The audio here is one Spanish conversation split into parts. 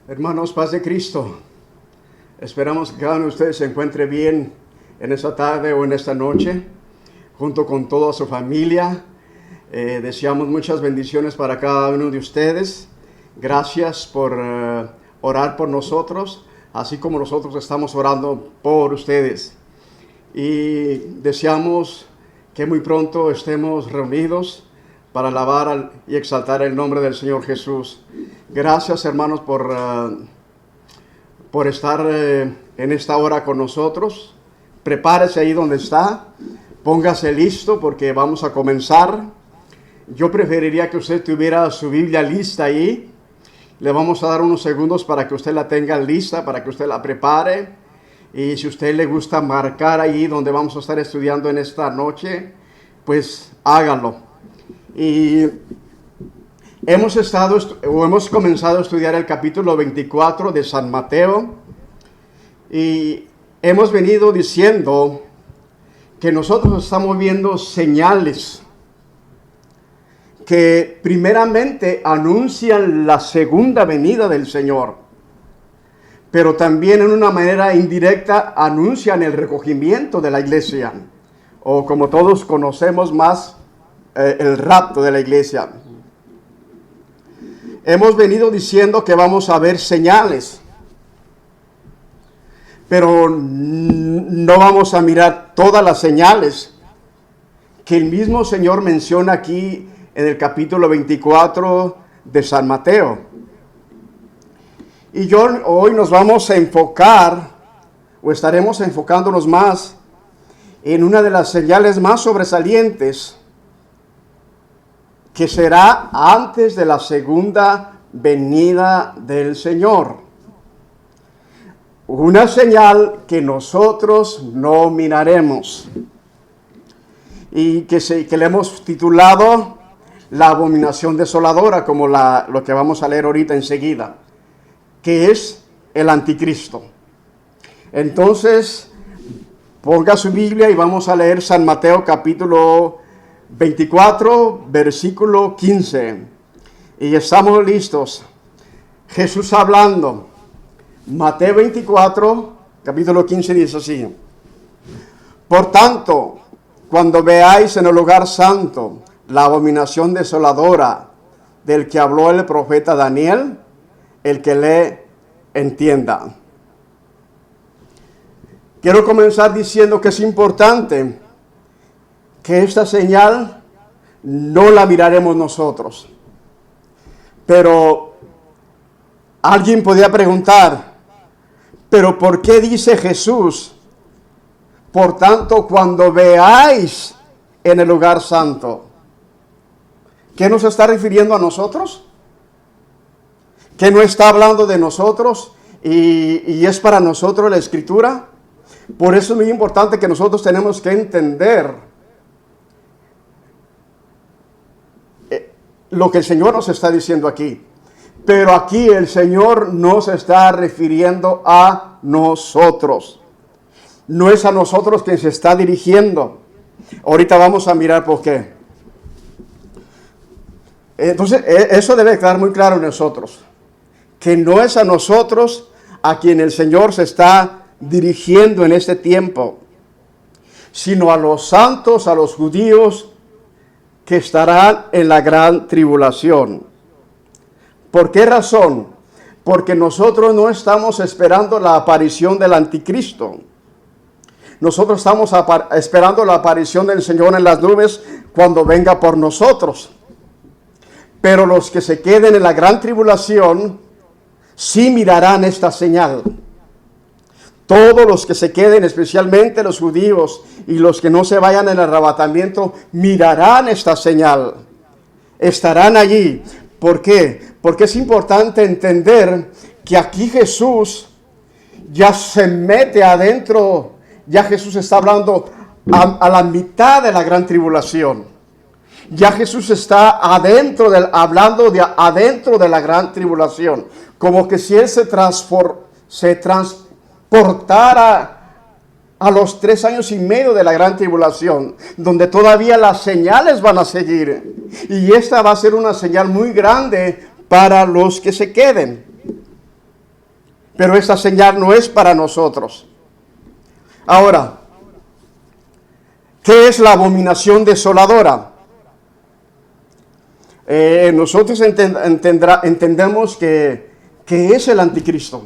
Hermanos, paz de Cristo. Esperamos que cada uno de ustedes se encuentre bien en esta tarde o en esta noche, junto con toda su familia. Deseamos muchas bendiciones para cada uno de ustedes. Gracias por orar por nosotros, así como nosotros estamos orando por ustedes. Y deseamos que muy pronto estemos reunidos para alabar y exaltar el nombre del Señor Jesús. Gracias, hermanos, por estar en esta hora con nosotros. Prepárese ahí donde está, póngase listo porque vamos a comenzar. Yo preferiría que usted tuviera su Biblia lista ahí. Le vamos a dar unos segundos para que usted la tenga lista, para que usted la prepare. Y si a usted le gusta marcar ahí donde vamos a estar estudiando en esta noche, pues hágalo. Y hemos comenzado a estudiar el capítulo 24 de San Mateo. Y hemos venido diciendo que nosotros estamos viendo señales que primeramente anuncian la segunda venida del Señor, pero también en una manera indirecta anuncian el recogimiento de la iglesia, o como todos conocemos más, el rapto de la iglesia. Hemos venido diciendo que vamos a ver señales, pero no vamos a mirar todas las señales que el mismo Señor menciona aquí en el capítulo 24 de San Mateo. Y hoy nos vamos a enfocar, o estaremos enfocándonos más en una de las señales más sobresalientes, que será antes de la segunda venida del Señor. Una señal que nosotros no miraremos y que le hemos titulado la abominación desoladora, como lo que vamos a leer ahorita enseguida, que es el anticristo. Entonces, ponga su Biblia y vamos a leer San Mateo capítulo 24, versículo 15. Y estamos listos. Jesús hablando. Mateo 24, capítulo 15 dice así: Por tanto, cuando veáis en el lugar santo la abominación desoladora del que habló el profeta Daniel, el que lee entienda. Quiero comenzar diciendo que es importante que esta señal no la miraremos nosotros. Pero alguien podría preguntar, ¿pero por qué dice Jesús? Por tanto, cuando veáis en el lugar santo. ¿Qué nos está refiriendo a nosotros? ¿Qué no está hablando de nosotros y es para nosotros la Escritura? Por eso es muy importante que nosotros tenemos que entender lo que el Señor nos está diciendo aquí. Pero aquí el Señor no se está refiriendo a nosotros. No es a nosotros quien se está dirigiendo. Ahorita vamos a mirar por qué. Entonces, eso debe quedar muy claro en nosotros. Que no es a nosotros a quien el Señor se está dirigiendo en este tiempo, sino a los santos, a los judíos que estarán en la gran tribulación. ¿Por qué razón? Porque nosotros no estamos esperando la aparición del anticristo. Nosotros estamos esperando la aparición del Señor en las nubes cuando venga por nosotros. Pero los que se queden en la gran tribulación sí mirarán esta señal. Todos los que se queden, especialmente los judíos y los que no se vayan en el arrebatamiento, mirarán esta señal. Estarán allí. ¿Por qué? Porque es importante entender que aquí Jesús ya se mete adentro. Ya Jesús está hablando a la mitad de la gran tribulación. Ya Jesús está adentro adentro de la gran tribulación. Como que si Él se transportara a los 3 años y medio de la gran tribulación, donde todavía las señales van a seguir. Y esta va a ser una señal muy grande para los que se queden. Pero esta señal no es para nosotros. Ahora, ¿qué es la abominación desoladora? Nosotros entendemos que es el anticristo.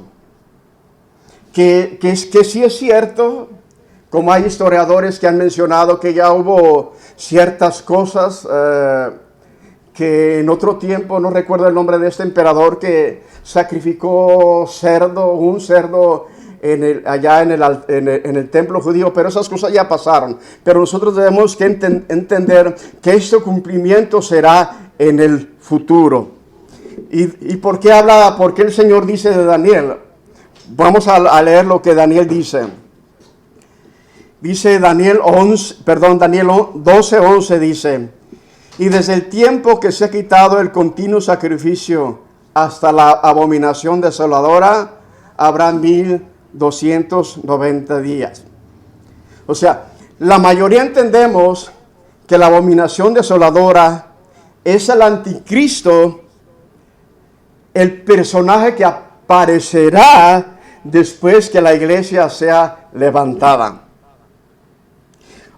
Que sí es cierto, como hay historiadores que han mencionado que ya hubo ciertas cosas que en otro tiempo, no recuerdo el nombre de este emperador, que sacrificó un cerdo allá en el templo judío, pero esas cosas ya pasaron. Pero nosotros debemos que entender que este cumplimiento será en el futuro. ¿Y por qué el Señor dice de Daniel? Vamos a leer lo que Daniel dice. Dice Daniel 12:11 dice: y desde el tiempo que se ha quitado el continuo sacrificio hasta la abominación desoladora, habrá 1290 días. O sea, la mayoría entendemos que la abominación desoladora es el anticristo, el personaje que aparecerá después que la iglesia sea levantada.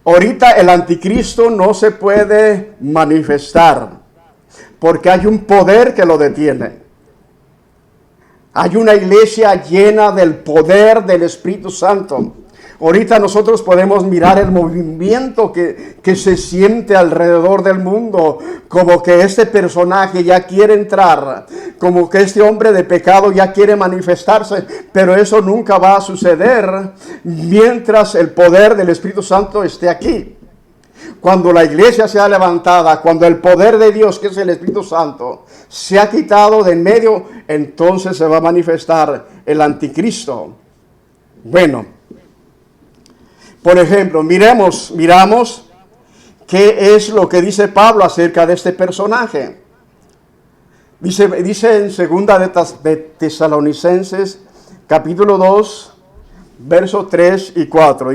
Ahorita el anticristo no se puede manifestar porque hay un poder que lo detiene. Hay una iglesia llena del poder del Espíritu Santo. Ahorita nosotros podemos mirar el movimiento que se siente alrededor del mundo, como que este personaje ya quiere entrar, como que este hombre de pecado ya quiere manifestarse, pero eso nunca va a suceder mientras el poder del Espíritu Santo esté aquí. Cuando la iglesia sea levantada, cuando el poder de Dios, que es el Espíritu Santo, se ha quitado de en medio, entonces se va a manifestar el anticristo. Bueno, por ejemplo, miramos qué es lo que dice Pablo acerca de este personaje. Dice en 2 de Tesalonicenses, capítulo 2, versos 3 y 4,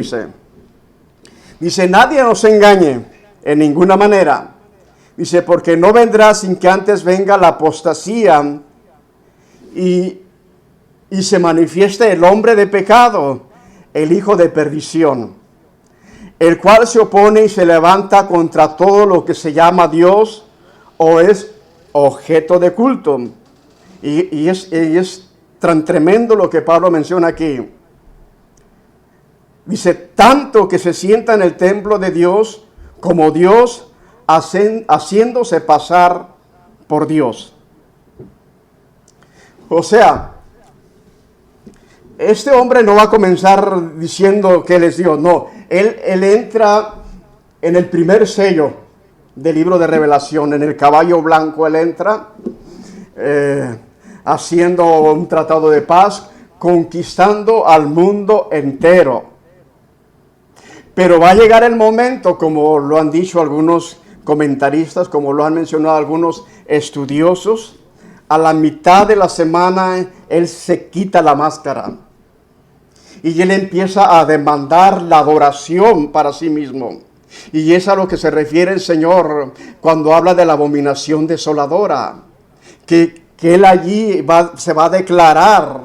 dice, nadie nos engañe en ninguna manera. Dice, porque no vendrá sin que antes venga la apostasía y se manifieste el hombre de pecado, el hijo de perdición, el cual se opone y se levanta contra todo lo que se llama Dios o es objeto de culto. Y es tan tremendo lo que Pablo menciona aquí. Dice, tanto que se sienta en el templo de Dios como Dios haciéndose pasar por Dios. O sea, este hombre no va a comenzar diciendo que él es Dios, no. Él entra en el primer sello del libro de Revelación, en el caballo blanco él entra, haciendo un tratado de paz, conquistando al mundo entero. Pero va a llegar el momento, como lo han dicho algunos comentaristas, como lo han mencionado algunos estudiosos, a la mitad de la semana él se quita la máscara. Y él empieza a demandar la adoración para sí mismo. Y es a lo que se refiere el Señor cuando habla de la abominación desoladora. Que él allí se va a declarar,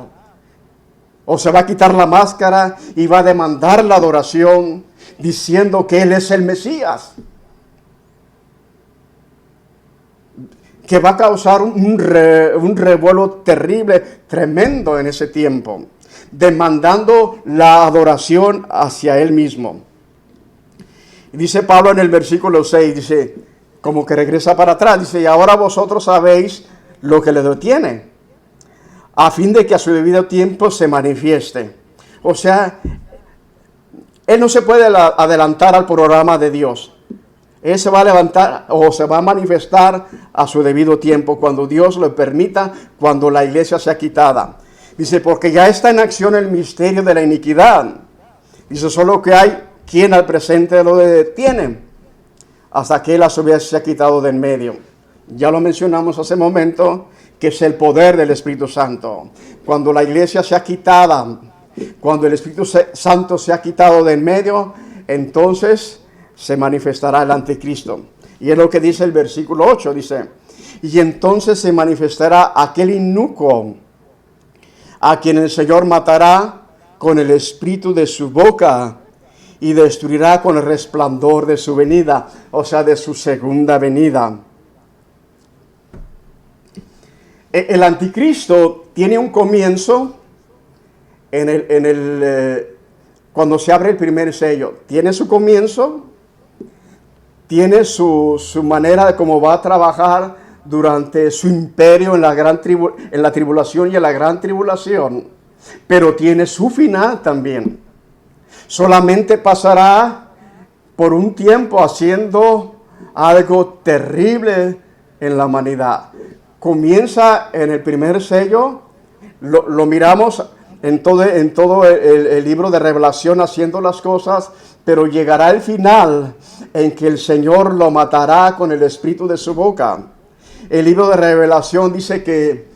o se va a quitar la máscara y va a demandar la adoración, diciendo que él es el Mesías. Que va a causar un revuelo terrible, tremendo en ese tiempo, demandando la adoración hacia él mismo. Dice Pablo en el versículo 6, dice, como que regresa para atrás, dice, y ahora vosotros sabéis lo que le detiene, a fin de que a su debido tiempo se manifieste. O sea, él no se puede adelantar al programa de Dios. Él se va a levantar o se va a manifestar a su debido tiempo, cuando Dios lo permita, cuando la iglesia sea quitada. Dice, porque ya está en acción el misterio de la iniquidad. Dice, solo que hay quien al presente lo detiene, hasta que él a su vez se ha quitado de en medio. Ya lo mencionamos hace un momento, que es el poder del Espíritu Santo. Cuando la iglesia sea quitada, cuando el Espíritu Santo se ha quitado de en medio, entonces se manifestará el anticristo. Y es lo que dice el versículo 8, dice, y entonces se manifestará aquel inicuo, a quien el Señor matará con el espíritu de su boca y destruirá con el resplandor de su venida, o sea, de su segunda venida. El anticristo tiene un comienzo cuando se abre el primer sello. Tiene su comienzo, tiene su manera de cómo va a trabajar durante su imperio en la tribulación y en la gran tribulación, pero tiene su final también. Solamente pasará por un tiempo haciendo algo terrible en la humanidad. Comienza en el primer sello, lo miramos en todo el libro de Revelación haciendo las cosas, pero llegará el final en que el Señor lo matará con el espíritu de su boca. El libro de Revelación dice que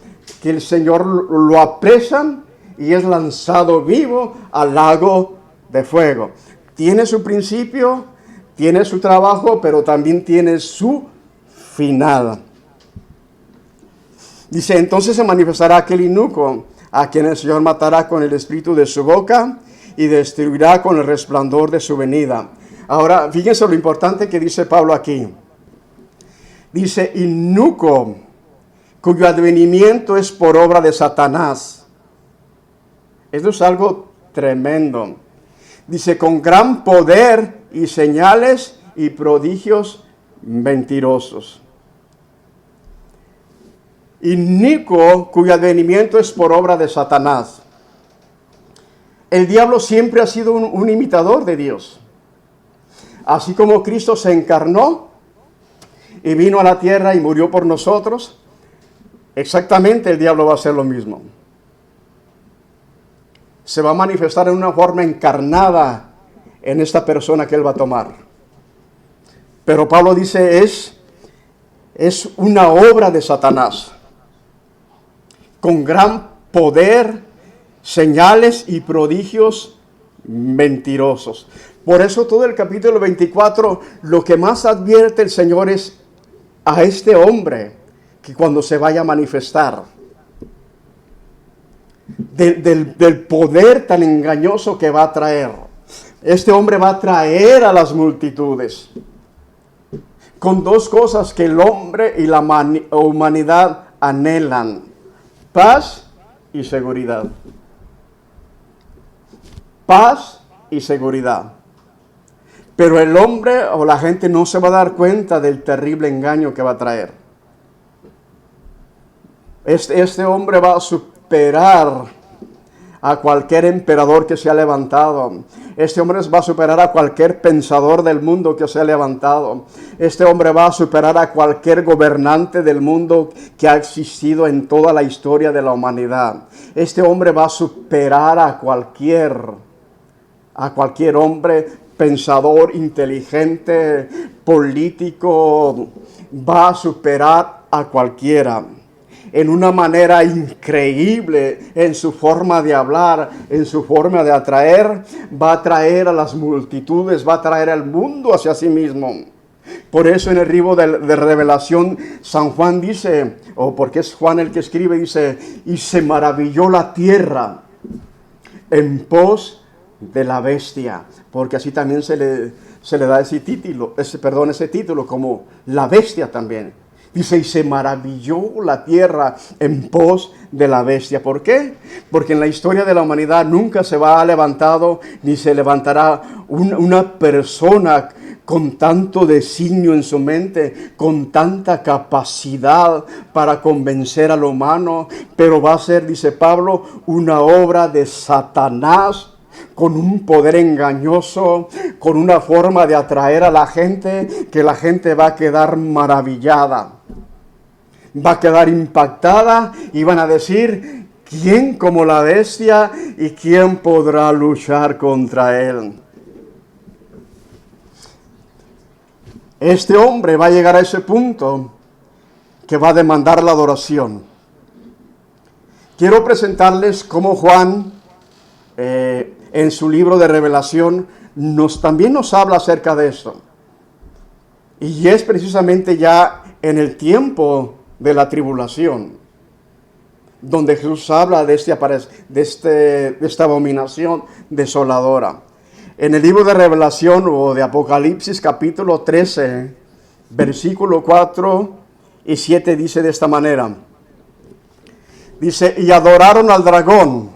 el Señor lo apresan y es lanzado vivo al lago de fuego. Tiene su principio, tiene su trabajo, pero también tiene su final. Dice, entonces se manifestará aquel inicuo, a quien el Señor matará con el espíritu de su boca y destruirá con el resplandor de su venida. Ahora, fíjense lo importante que dice Pablo aquí. Dice, inicuo, cuyo advenimiento es por obra de Satanás. Esto es algo tremendo. Dice, con gran poder y señales y prodigios mentirosos. Inicuo, cuyo advenimiento es por obra de Satanás. El diablo siempre ha sido un imitador de Dios. Así como Cristo se encarnó y vino a la tierra y murió por nosotros, exactamente el diablo va a hacer lo mismo. Se va a manifestar en una forma encarnada en esta persona que él va a tomar. Pero Pablo dice, es una obra de Satanás, con gran poder, señales y prodigios mentirosos. Por eso todo el capítulo 24, lo que más advierte el Señor es a este hombre, que cuando se vaya a manifestar, del poder tan engañoso que va a traer. Este hombre va a traer a las multitudes con dos cosas que el hombre y la humanidad anhelan: paz y seguridad. Paz y seguridad. Pero el hombre o la gente no se va a dar cuenta del terrible engaño que va a traer. Este hombre va a superar a cualquier emperador que se ha levantado. Este hombre va a superar a cualquier pensador del mundo que se ha levantado. Este hombre va a superar a cualquier gobernante del mundo que ha existido en toda la historia de la humanidad. Este hombre va a superar a cualquier hombre pensador, inteligente, político. Va a superar a cualquiera. En una manera increíble, en su forma de hablar, en su forma de atraer, va a atraer a las multitudes, va a atraer al mundo hacia sí mismo. Por eso en el libro de Revelación, San Juan dice, o porque es Juan el que escribe, dice, y se maravilló la tierra en pos de la bestia, porque así también se le da ese título como la bestia también. Dice, y se maravilló la tierra en pos de la bestia. ¿Por qué? Porque en la historia de la humanidad nunca se ha levantado ni se levantará una persona con tanto designio en su mente, con tanta capacidad para convencer al humano, pero va a ser, dice Pablo, una obra de Satanás, con un poder engañoso, con una forma de atraer a la gente, que la gente va a quedar maravillada, va a quedar impactada y van a decir, ¿quién como la bestia y quién podrá luchar contra él? Este hombre va a llegar a ese punto que va a demandar la adoración. Quiero presentarles cómo Juan, en su libro de Revelación, también nos habla acerca de esto. Y es precisamente ya en el tiempo de la tribulación. donde Jesús habla de esta abominación desoladora. En el libro de Revelación o de Apocalipsis capítulo 13, versículo 4 y 7 dice de esta manera. Dice, y adoraron al dragón,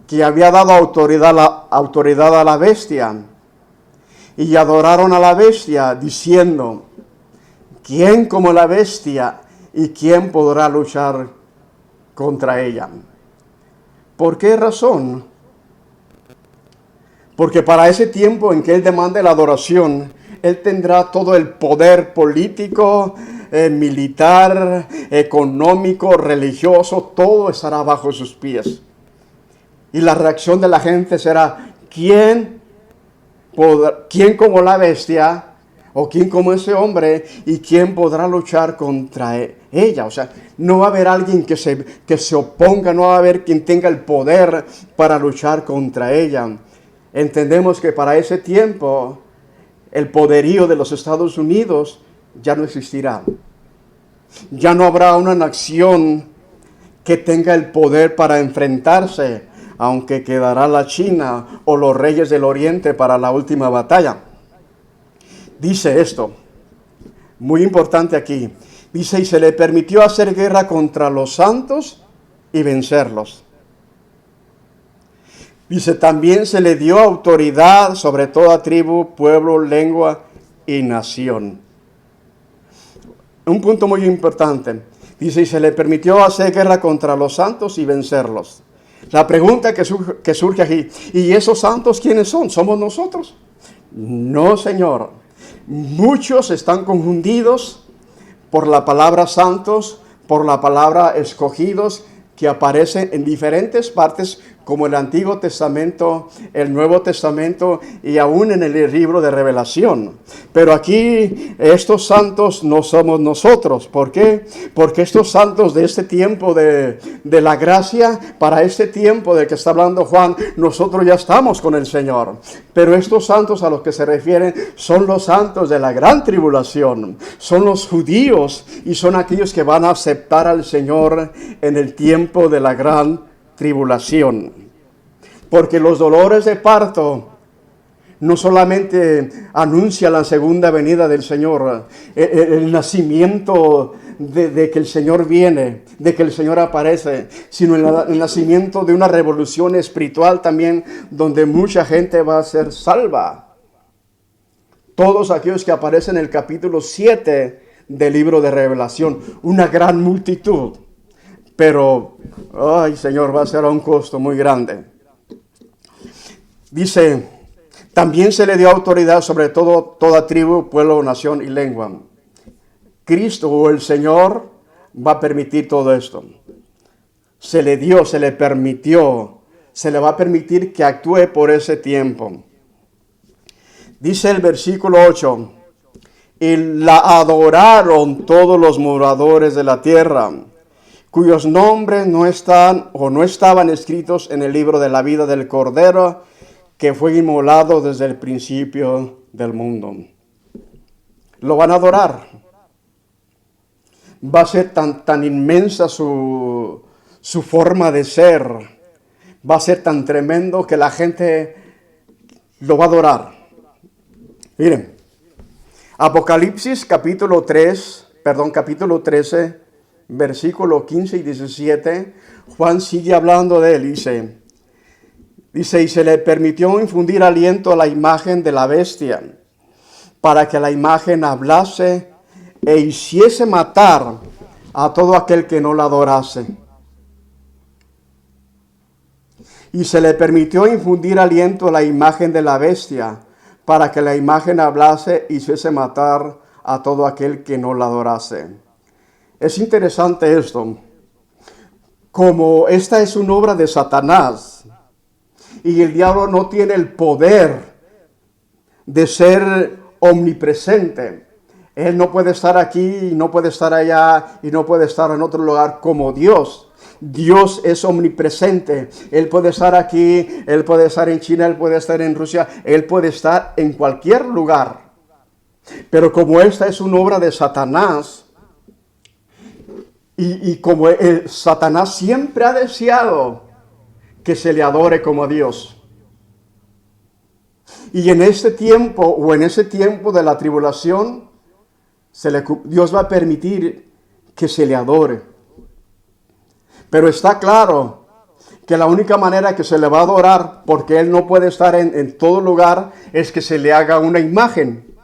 que había dado autoridad a la bestia. Y adoraron a la bestia, diciendo, ¿quién como la bestia y quién podrá luchar contra ella? ¿Por qué razón? Porque para ese tiempo en que Él demande la adoración, Él tendrá todo el poder político, militar, económico, religioso, todo estará bajo sus pies. Y la reacción de la gente será, ¿quién como la bestia o quién como ese hombre y quién podrá luchar contra ella? O sea, no va a haber alguien que se oponga, no va a haber quien tenga el poder para luchar contra ella. Entendemos que para ese tiempo el poderío de los Estados Unidos ya no existirá. Ya no habrá una nación que tenga el poder para enfrentarse, aunque quedará la China o los reyes del Oriente para la última batalla. Dice esto, muy importante aquí. Dice, y se le permitió hacer guerra contra los santos y vencerlos. Dice, también se le dio autoridad sobre toda tribu, pueblo, lengua y nación. Un punto muy importante. Dice, y se le permitió hacer guerra contra los santos y vencerlos. La pregunta que surge aquí, ¿y esos santos quiénes son? ¿Somos nosotros? No, Señor. Muchos están confundidos por la palabra santos, por la palabra escogidos, que aparecen en diferentes partes, como el Antiguo Testamento, el Nuevo Testamento y aún en el libro de Revelación. Pero aquí estos santos no somos nosotros. ¿Por qué? Porque estos santos de este tiempo de la gracia, para este tiempo del que está hablando Juan, nosotros ya estamos con el Señor. Pero estos santos a los que se refieren son los santos de la gran tribulación. Son los judíos y son aquellos que van a aceptar al Señor en el tiempo de la gran tribulación. Porque los dolores de parto no solamente anuncian la segunda venida del Señor, el nacimiento de que el Señor viene, de que el Señor aparece, sino el nacimiento de una revolución espiritual también, donde mucha gente va a ser salva. Todos aquellos que aparecen en el capítulo 7 del libro de Revelación, una gran multitud. Pero, ay Señor, va a ser a un costo muy grande. Dice, también se le dio autoridad sobre toda tribu, pueblo, nación y lengua. Cristo o el Señor va a permitir todo esto. Se le dio, se le permitió, se le va a permitir que actúe por ese tiempo. Dice el versículo 8, y la adoraron todos los moradores de la tierra, cuyos nombres no estaban escritos en el libro de la vida del Cordero, que fue inmolado desde el principio del mundo. Lo van a adorar. Va a ser tan inmensa su forma de ser. Va a ser tan tremendo que la gente lo va a adorar. Miren, Apocalipsis capítulo 13, versículo 15 y 17, Juan sigue hablando de él, dice, y se le permitió infundir aliento a la imagen de la bestia, para que la imagen hablase e hiciese matar a todo aquel que no la adorase. Y se le permitió infundir aliento a la imagen de la bestia, para que la imagen hablase e hiciese matar a todo aquel que no la adorase. Es interesante esto, como esta es una obra de Satanás y el diablo no tiene el poder de ser omnipresente. Él no puede estar aquí, y no puede estar allá y no puede estar en otro lugar como Dios. Dios es omnipresente. Él puede estar aquí, Él puede estar en China, Él puede estar en Rusia, Él puede estar en cualquier lugar. Pero como esta es una obra de Satanás, Y como Satanás siempre ha deseado que se le adore como a Dios. Y en este tiempo, o en ese tiempo de la tribulación, Dios va a permitir que se le adore. Pero está claro que la única manera que se le va a adorar, porque Él no puede estar en todo lugar, es que se le haga una imagen.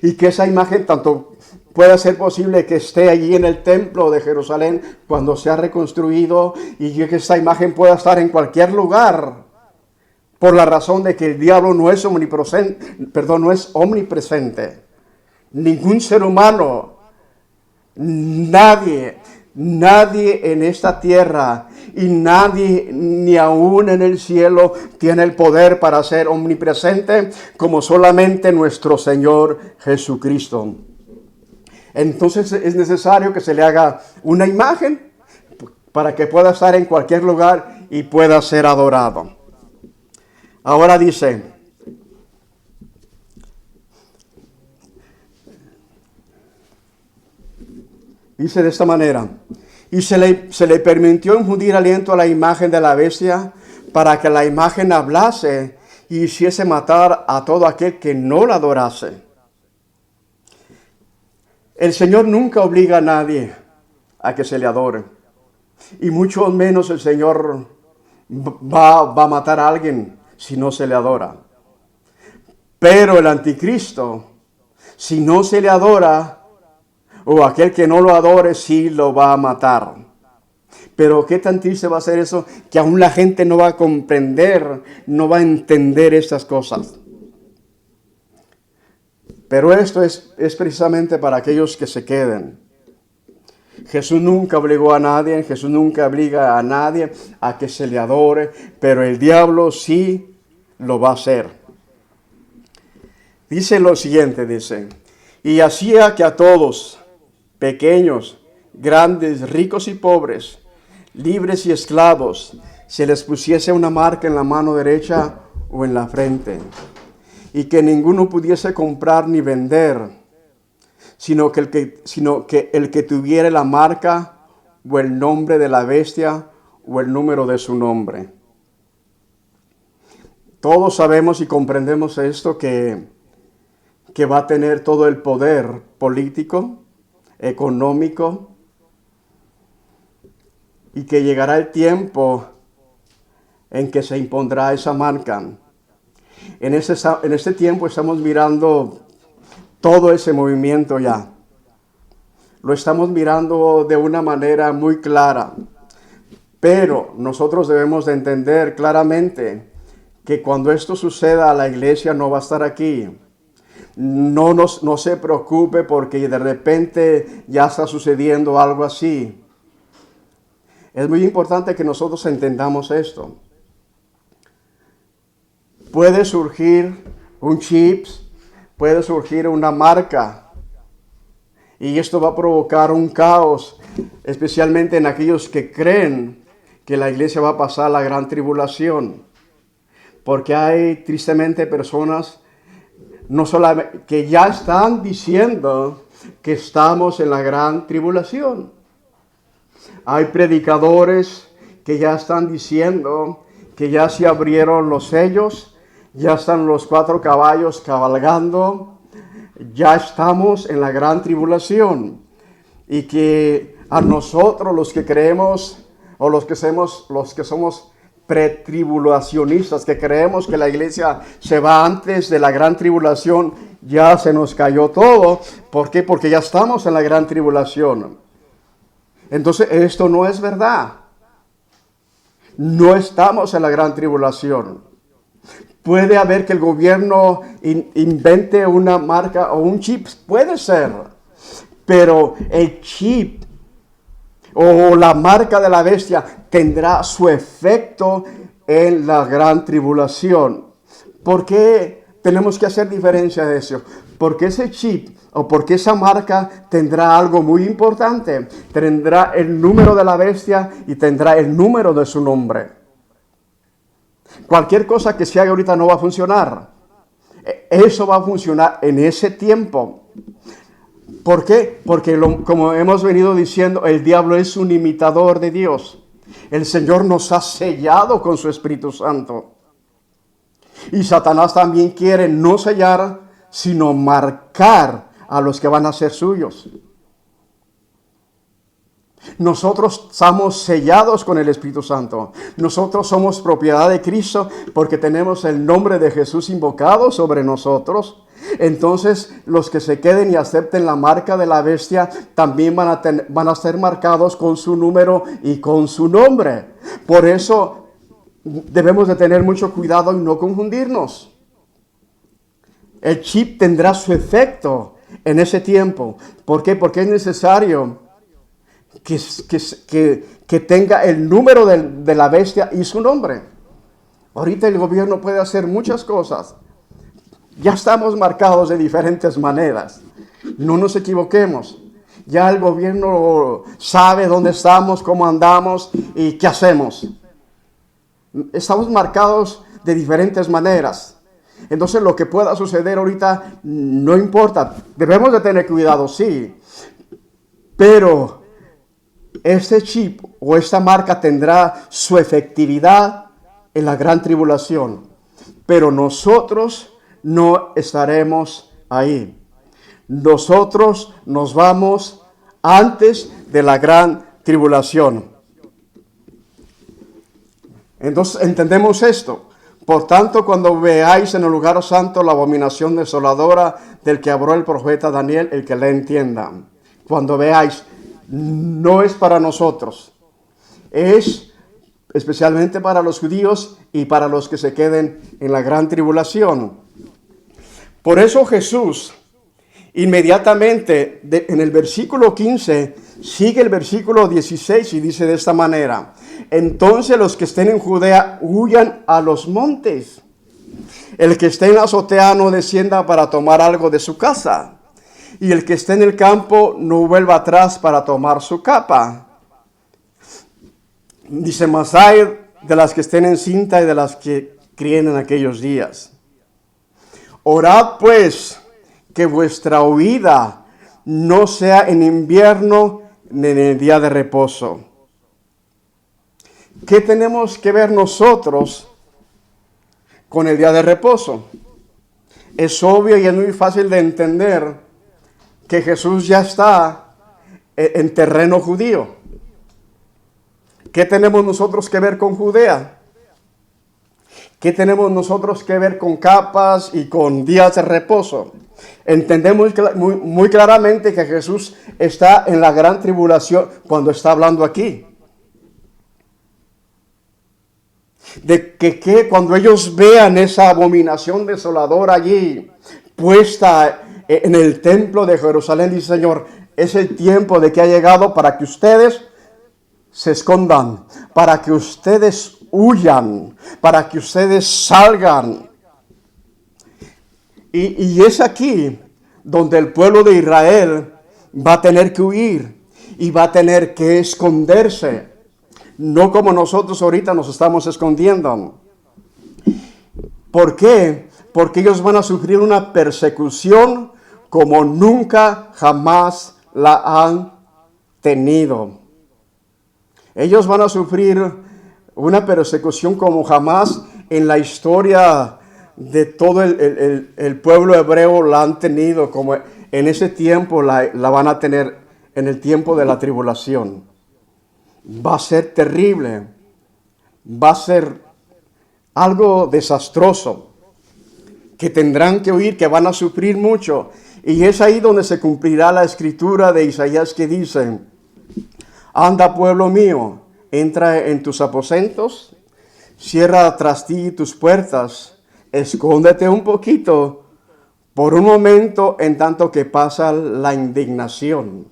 Y que esa imagen tanto pueda ser posible que esté allí en el templo de Jerusalén cuando sea reconstruido, y que esa imagen pueda estar en cualquier lugar, por la razón de que el diablo no es omnipresente. Ningún ser humano, nadie en esta tierra y nadie ni aún en el cielo tiene el poder para ser omnipresente como solamente nuestro Señor Jesucristo. Entonces es necesario que se le haga una imagen para que pueda estar en cualquier lugar y pueda ser adorado. Ahora dice, de esta manera, y se le permitió infundir aliento a la imagen de la bestia para que la imagen hablase y hiciese matar a todo aquel que no la adorase. El Señor nunca obliga a nadie a que se le adore, y mucho menos el Señor va a matar a alguien si no se le adora. Pero el anticristo, si no se le adora, o aquel que no lo adore, sí lo va a matar. Pero qué tan triste va a ser eso, que aún la gente no va a comprender, no va a entender estas cosas. Pero esto es precisamente para aquellos que se queden. Jesús nunca obligó a nadie, Jesús nunca obliga a nadie a que se le adore, pero el diablo sí lo va a hacer. Dice lo siguiente, y hacía que a todos, pequeños, grandes, ricos y pobres, libres y esclavos, se les pusiese una marca en la mano derecha o en la frente, y que ninguno pudiese comprar ni vender, sino que el que tuviera la marca o el nombre de la bestia o el número de su nombre. Todos sabemos y comprendemos esto, que va a tener todo el poder político, económico, y que llegará el tiempo en que se impondrá esa marca. En este tiempo estamos mirando todo ese movimiento ya. Lo estamos mirando de una manera muy clara. Pero nosotros debemos de entender claramente que cuando esto suceda, la iglesia no va a estar aquí. No se preocupe porque de repente ya está sucediendo algo así. Es muy importante que nosotros entendamos esto. Puede surgir un chip, puede surgir una marca, y esto va a provocar un caos, especialmente en aquellos que creen que la iglesia va a pasar la gran tribulación. Porque hay tristemente personas no solamente que ya están diciendo que estamos en la gran tribulación. Hay predicadores que ya están diciendo que ya se abrieron los sellos, ya están los 4 caballos cabalgando, ya estamos en la gran tribulación. Y que a nosotros los que creemos, o los que somos pretribulacionistas, que creemos que la iglesia se va antes de la gran tribulación, ya se nos cayó todo. ¿Por qué? Porque ya estamos en la gran tribulación. Entonces esto no es verdad. No estamos en la gran tribulación. Puede haber que el gobierno invente una marca o un chip, puede ser, pero el chip o la marca de la bestia tendrá su efecto en la gran tribulación. ¿Por qué tenemos que hacer diferencia de eso? Porque ese chip o porque esa marca tendrá algo muy importante. Tendrá el número de la bestia y tendrá el número de su nombre. Cualquier cosa que se haga ahorita no va a funcionar. Eso va a funcionar en ese tiempo. ¿Por qué? Porque como hemos venido diciendo, el diablo es un imitador de Dios. El Señor nos ha sellado con su Espíritu Santo. Y Satanás también quiere no sellar, sino marcar a los que van a ser suyos. Nosotros estamos sellados con el Espíritu Santo. Nosotros somos propiedad de Cristo porque tenemos el nombre de Jesús invocado sobre nosotros. Entonces los que se queden y acepten la marca de la bestia también van a ser marcados con su número y con su nombre. Por eso debemos de tener mucho cuidado y no confundirnos. El chip tendrá su efecto en ese tiempo. ¿Por qué? Porque es necesario que tenga el número de la bestia y su nombre. Ahorita el gobierno puede hacer muchas cosas. Ya estamos marcados de diferentes maneras. No nos equivoquemos. Ya el gobierno sabe dónde estamos, cómo andamos y qué hacemos. Estamos marcados de diferentes maneras. Entonces lo que pueda suceder ahorita no importa. Debemos de tener cuidado, sí. Pero este chip o esta marca tendrá su efectividad en la gran tribulación. Pero nosotros no estaremos ahí. Nosotros nos vamos antes de la gran tribulación. Entonces entendemos esto. Por tanto, cuando veáis en el lugar santo la abominación desoladora del que habló el profeta Daniel, el que le entienda. Cuando veáis, no es para nosotros. Es especialmente para los judíos y para los que se queden en la gran tribulación. Por eso Jesús, inmediatamente en el versículo 15, sigue el versículo 16 y dice de esta manera: entonces los que estén en Judea huyan a los montes. El que esté en la azotea no descienda para tomar algo de su casa. Y el que esté en el campo no vuelva atrás para tomar su capa. Dice: mas hay de las que estén en cinta y de las que críen en aquellos días. Orad pues que vuestra huida no sea en invierno ni en el día de reposo. ¿Qué tenemos que ver nosotros con el día de reposo? Es obvio y es muy fácil de entender que Jesús ya está en terreno judío. ¿Qué tenemos nosotros que ver con Judea? ¿Qué tenemos nosotros que ver con capas y con días de reposo? Entendemos muy claramente que Jesús está en la gran tribulación cuando está hablando aquí. De que cuando ellos vean esa abominación desoladora allí puesta en el templo de Jerusalén, dice: Señor, es el tiempo de que ha llegado para que ustedes se escondan, para que ustedes huyan, para que ustedes salgan. Y es aquí donde el pueblo de Israel va a tener que huir y va a tener que esconderse. No como nosotros ahorita nos estamos escondiendo. ¿Por qué? Porque ellos van a sufrir una persecución como nunca jamás la han tenido. Ellos van a sufrir una persecución como jamás en la historia de todo el pueblo hebreo la han tenido, como en ese tiempo la van a tener en el tiempo de la tribulación. Va a ser terrible, va a ser algo desastroso, que tendrán que huir, que van a sufrir mucho. Y es ahí donde se cumplirá la escritura de Isaías que dice: anda, pueblo mío, entra en tus aposentos, cierra tras ti tus puertas, escóndete un poquito por un momento en tanto que pasa la indignación.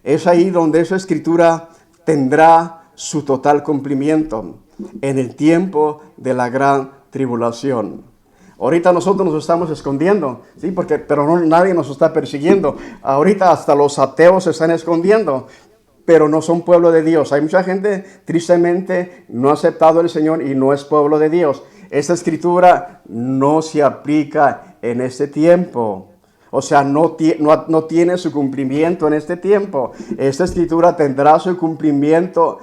Es ahí donde esa escritura tendrá su total cumplimiento, en el tiempo de la gran tribulación. Ahorita nosotros nos estamos escondiendo, ¿sí? Pero nadie nos está persiguiendo. Ahorita hasta los ateos se están escondiendo, pero no son pueblo de Dios. Hay mucha gente, tristemente, no ha aceptado al Señor y no es pueblo de Dios. Esta escritura no se aplica en este tiempo. O sea, no tiene su cumplimiento en este tiempo. Esta escritura tendrá su cumplimiento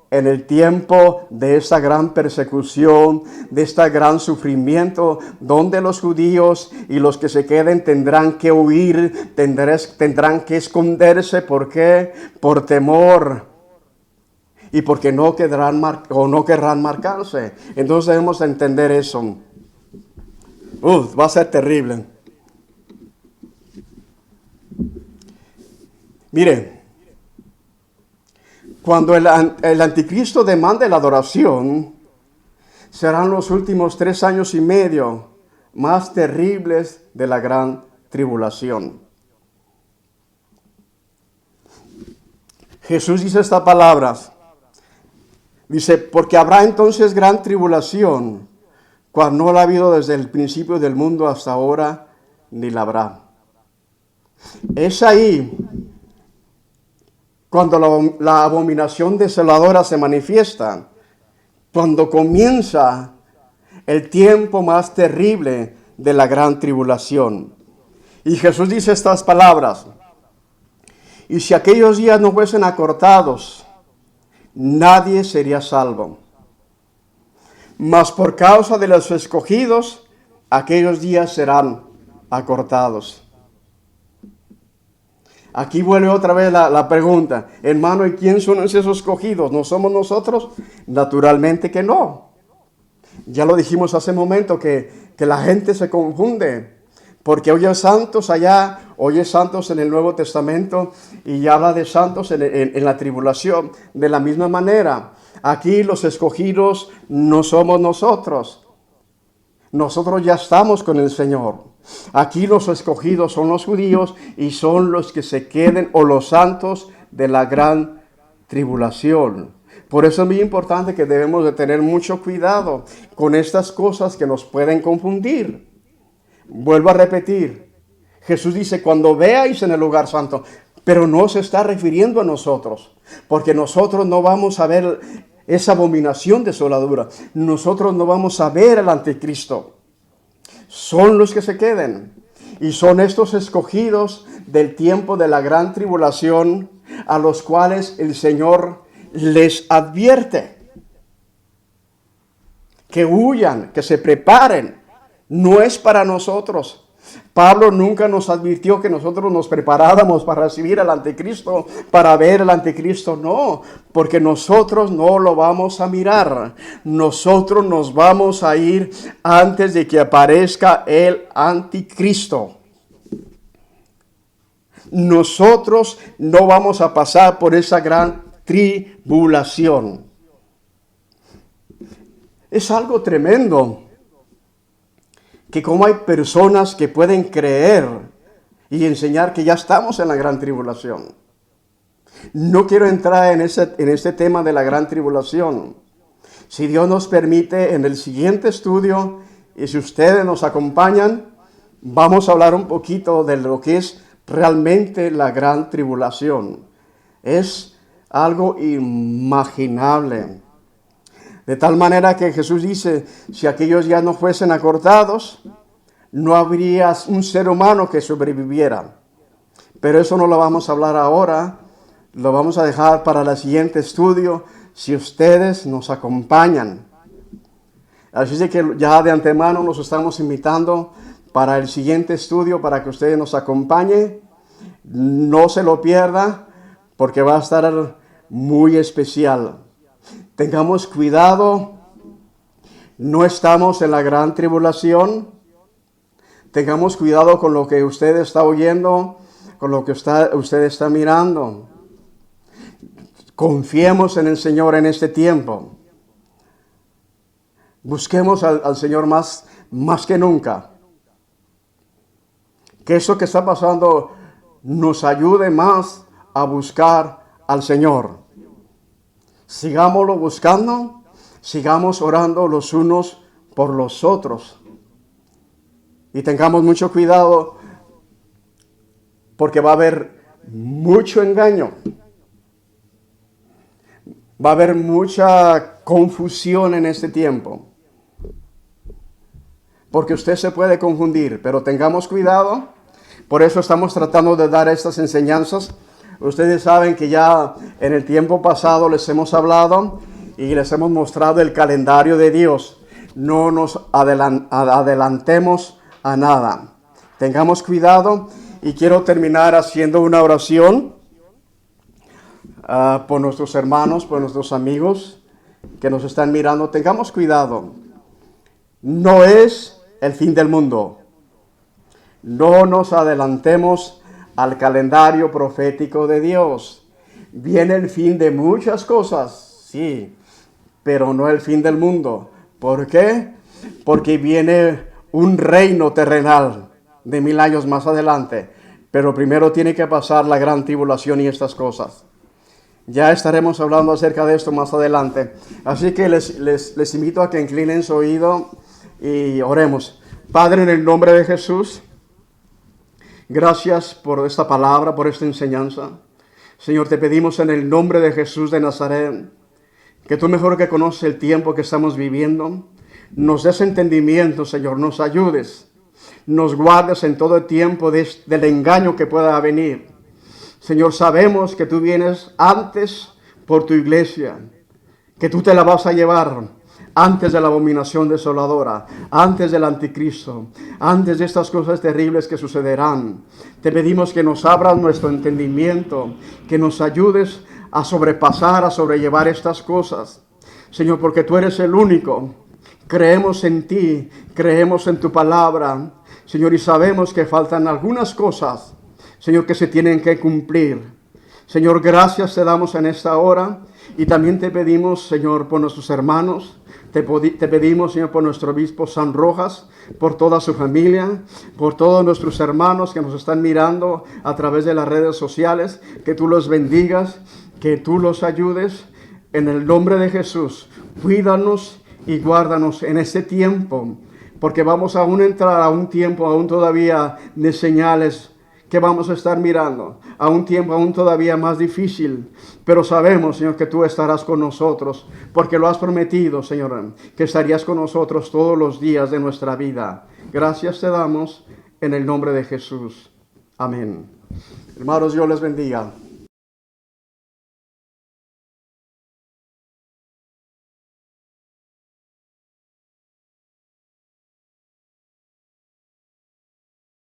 en el tiempo de esta gran persecución, de este gran sufrimiento, donde los judíos y los que se queden tendrán que huir, tendrán que esconderse. ¿Por qué? Por temor. Y porque no querrán marcarse. Entonces debemos entender eso. Va a ser terrible. Mire, cuando el anticristo demande la adoración, serán los últimos 3 años y medio más terribles de la gran tribulación. Jesús dice estas palabras. Dice, porque habrá entonces gran tribulación, cual no la ha habido desde el principio del mundo hasta ahora, ni la habrá. Es ahí cuando la abominación desoladora se manifiesta, cuando comienza el tiempo más terrible de la gran tribulación. Y Jesús dice estas palabras, y si aquellos días no fuesen acortados, nadie sería salvo. Mas por causa de los escogidos, aquellos días serán acortados. Aquí vuelve otra vez la pregunta, hermano, ¿y quién son esos escogidos? ¿No somos nosotros? Naturalmente que no. Ya lo dijimos hace un momento que la gente se confunde, porque oye santos allá, oye santos en el Nuevo Testamento y habla de santos en la tribulación. De la misma manera, aquí los escogidos no somos nosotros. Nosotros ya estamos con el Señor. Aquí los escogidos son los judíos y son los que se queden, o los santos de la gran tribulación. Por eso es muy importante que debemos de tener mucho cuidado con estas cosas que nos pueden confundir. Vuelvo a repetir, Jesús dice, cuando veáis en el lugar santo, pero no se está refiriendo a nosotros, porque nosotros no vamos a ver esa abominación desoladora. Nosotros no vamos a ver al anticristo. Son los que se queden. Y son estos escogidos del tiempo de la gran tribulación a los cuales el Señor les advierte. Que huyan, que se preparen. No es para nosotros. Pablo nunca nos advirtió que nosotros nos preparáramos para recibir al anticristo, para ver al anticristo. No, porque nosotros no lo vamos a mirar. Nosotros nos vamos a ir antes de que aparezca el anticristo. Nosotros no vamos a pasar por esa gran tribulación. Es algo tremendo. Que como hay personas que pueden creer y enseñar que ya estamos en la gran tribulación. No quiero entrar en este tema de la gran tribulación. Si Dios nos permite, en el siguiente estudio, y si ustedes nos acompañan, vamos a hablar un poquito de lo que es realmente la gran tribulación. Es algo inimaginable. De tal manera que Jesús dice, si aquellos ya no fuesen acortados, no habría un ser humano que sobreviviera. Pero eso no lo vamos a hablar ahora, lo vamos a dejar para el siguiente estudio, si ustedes nos acompañan. Así es que ya de antemano los estamos invitando para el siguiente estudio, para que ustedes nos acompañen. No se lo pierda, porque va a estar muy especial. Tengamos cuidado, no estamos en la gran tribulación. Tengamos cuidado con lo que usted está oyendo, con lo que usted está mirando. Confiemos en el Señor en este tiempo. Busquemos al Señor más que nunca. Que eso que está pasando nos ayude más a buscar al Señor. Sigámoslo buscando, sigamos orando los unos por los otros. Y tengamos mucho cuidado porque va a haber mucho engaño. Va a haber mucha confusión en este tiempo. Porque usted se puede confundir, pero tengamos cuidado Por eso estamos tratando de dar estas enseñanzas. Ustedes saben que ya en el tiempo pasado les hemos hablado y les hemos mostrado el calendario de Dios. No nos adelantemos a nada. Tengamos cuidado, y quiero terminar haciendo una oración por nuestros hermanos, por nuestros amigos que nos están mirando. Tengamos cuidado. No es el fin del mundo. No nos adelantemos al calendario profético de Dios. Viene el fin de muchas cosas, sí, pero no el fin del mundo. ¿Por qué? Porque viene un reino terrenal de 1000 años más adelante. Pero primero tiene que pasar la gran tribulación y estas cosas. Ya estaremos hablando acerca de esto más adelante. Así que les invito a que inclinen su oído y oremos. Padre, en el nombre de Jesús, gracias por esta palabra, por esta enseñanza. Señor, te pedimos en el nombre de Jesús de Nazaret, que tú mejor que conoces el tiempo que estamos viviendo, nos des entendimiento, Señor, nos ayudes, nos guardes en todo el tiempo del engaño que pueda venir. Señor, sabemos que tú vienes antes por tu iglesia, que tú te la vas a llevar antes de la abominación desoladora, antes del anticristo, antes de estas cosas terribles que sucederán. Te pedimos que nos abras nuestro entendimiento, que nos ayudes a sobrepasar, a sobrellevar estas cosas. Señor, porque tú eres el único. Creemos en ti, creemos en tu palabra, Señor, y sabemos que faltan algunas cosas, Señor, que se tienen que cumplir. Señor, gracias te damos en esta hora, y también te pedimos, Señor, por nuestros hermanos. Te pedimos, Señor, por nuestro obispo San Rojas, por toda su familia, por todos nuestros hermanos que nos están mirando a través de las redes sociales, que tú los bendigas, que tú los ayudes. En el nombre de Jesús, cuídanos y guárdanos en este tiempo, porque vamos a entrar a un tiempo aún todavía de señales que vamos a estar mirando, a un tiempo aún todavía más difícil, pero sabemos, Señor, que tú estarás con nosotros, porque lo has prometido, Señor, que estarías con nosotros todos los días de nuestra vida. Gracias te damos en el nombre de Jesús. Amén. Hermanos, Dios les bendiga.